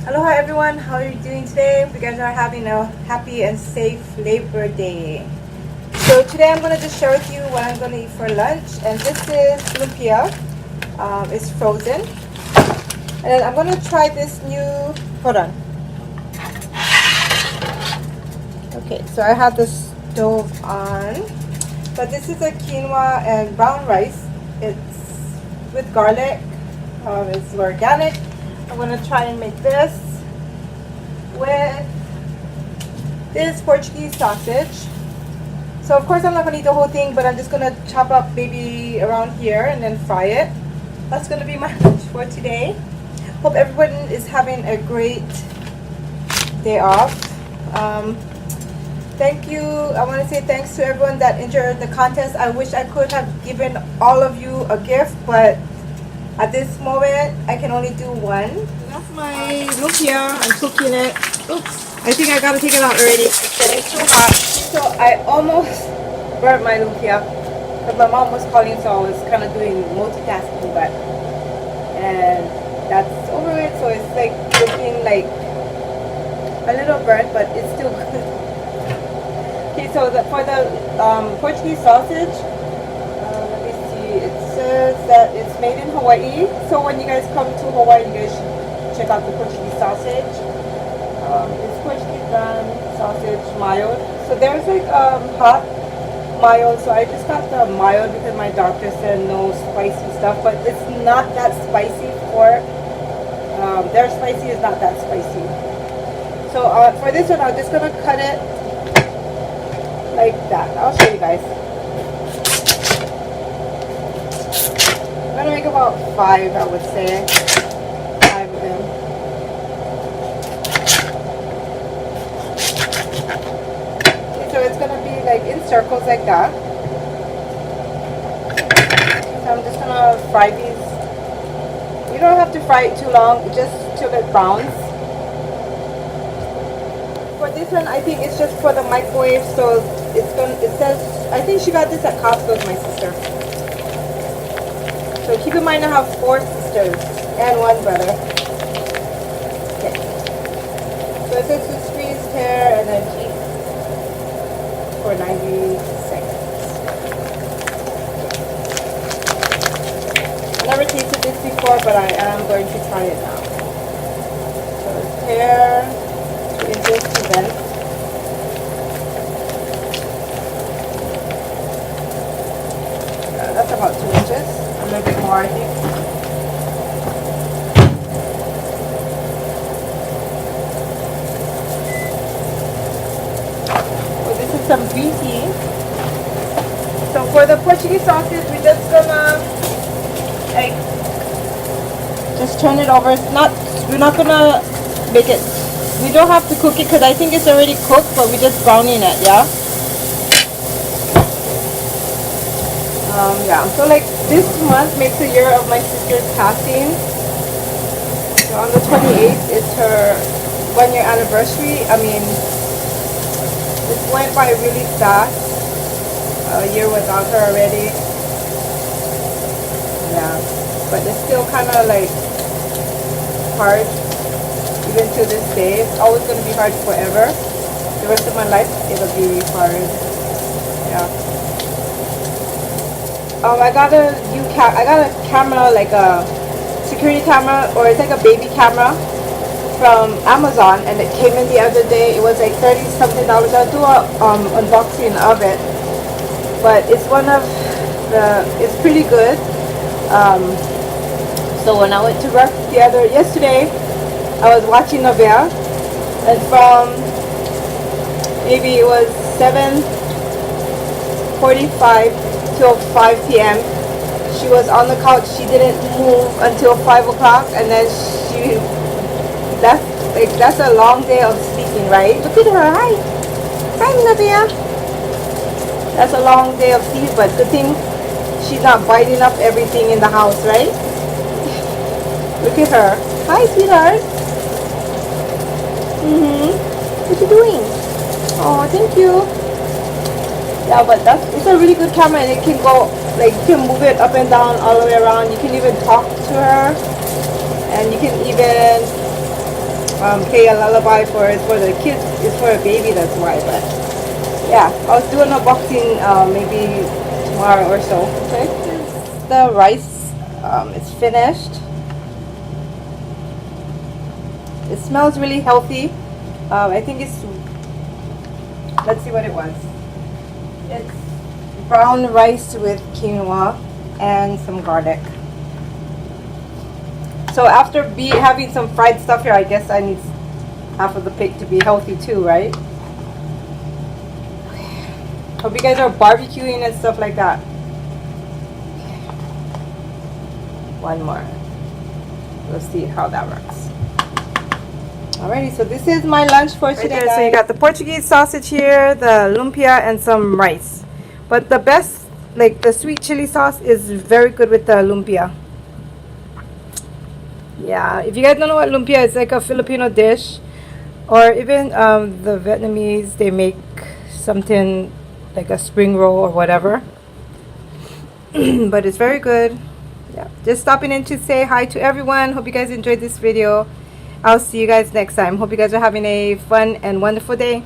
Aloha everyone, how are you doing today? Hope you guys are having a happy and safe Labor Day. So today I'm going to just share with you what I'm going to eat for lunch. And this is lumpia. It's frozen. And then I'm going to try this new, hold on. Okay, so I have the stove on. But this is a quinoa and brown rice. It's with garlic. It's organic. I'm going to try and make this with this Portuguese sausage. So of course I'm not going to eat the whole thing, but I'm just going to chop up maybe around here and then fry it. That's going to be my lunch for today. Hope everyone is having a great day off. Thank you. I want to say thanks to everyone that entered the contest. I wish I could have given all of you a gift, but at this moment, I can only do one. That's my lumpia. I'm cooking it. Oops. I think I gotta take it out already. It's getting too hot. So I almost burnt my lumpia. But my mom was calling, so I was kind of doing multitasking. And that's over it. So it's like looking like a little burnt, but it's still good. Okay, so for the Portuguese sausage, it says that it's made in Hawaii. So when you guys come to Hawaii, you guys should check out the Portuguese sausage. It's Portuguese brand sausage mild. So there's like hot, mild. So I just got the mild because my doctor said no spicy stuff. But it's not that spicy for their spicy is not that spicy. So for this one, I'm just gonna cut it like that. I'll show you guys. I'm gonna make about 5, I would say. 5 of them. Okay, so it's gonna be like in circles like that. So I'm just gonna fry these. You don't have to fry it too long, just till it browns. For this one, I think it's just for the microwave, so it says, I think she got this at Costco, my sister. So keep in mind I have 4 sisters and 1 brother. Okay. So it says to squeeze hair and then heat for 90 seconds. I never tasted this before, but I am going to try it now. So it's hair, 2 inches to vent. That's about 2 inches. A little bit more, I think. So this is some green tea. So for the Portuguese sausage, we're just gonna like just turn it over. We're not gonna make it. We don't have to cook it because I think it's already cooked, but we're just browning it, yeah. Yeah, so like this month makes a year of my sister's passing. So on the 28th is her 1-year anniversary. I mean, this went by really fast. A year without her already. Yeah, but it's still kind of like hard even to this day. It's always going to be hard forever. The rest of my life, it'll be hard. Yeah. I got a camera, like a security camera, or it's like a baby camera from Amazon, and it came in the other day. It was like $30 something. I'll do a unboxing of it, but it's it's pretty good. So when I went to work yesterday, I was watching Novia, and from maybe it was 7:45 till 5 p.m. She was on the couch. She didn't move until 5 o'clock, and then that's a long day of sleeping, right? Look at her. Hi Olivia. That's a long day of sleep, but good thing she's not biting up everything in the house, right? Look at her. Hi, sweetheart. What you doing? Oh, thank you. Yeah, but it's a really good camera, and it can go, like, you can move it up and down all the way around. You can even talk to her, and you can even play a lullaby for the kids. It's for a baby, that's why. But yeah, I'll do an unboxing maybe tomorrow or so. Okay, this is the rice. It's finished. It smells really healthy. I think it's, let's see what it was. It's brown rice with quinoa and some garlic. So after having some fried stuff here, I guess I need half of the plate to be healthy too, right? Hope you guys are barbecuing and stuff like that. One more. We'll see how that works. Alrighty, so this is my lunch for today. So you got the Portuguese sausage here, the lumpia, and some rice. But the best, like the sweet chili sauce, is very good with the lumpia. Yeah, if you guys don't know what lumpia is, it's like a Filipino dish, or even the Vietnamese, they make something like a spring roll or whatever. But it's very good. Yeah, just stopping in to say hi to everyone. Hope you guys enjoyed this video. I'll see you guys next time. Hope you guys are having a fun and wonderful day.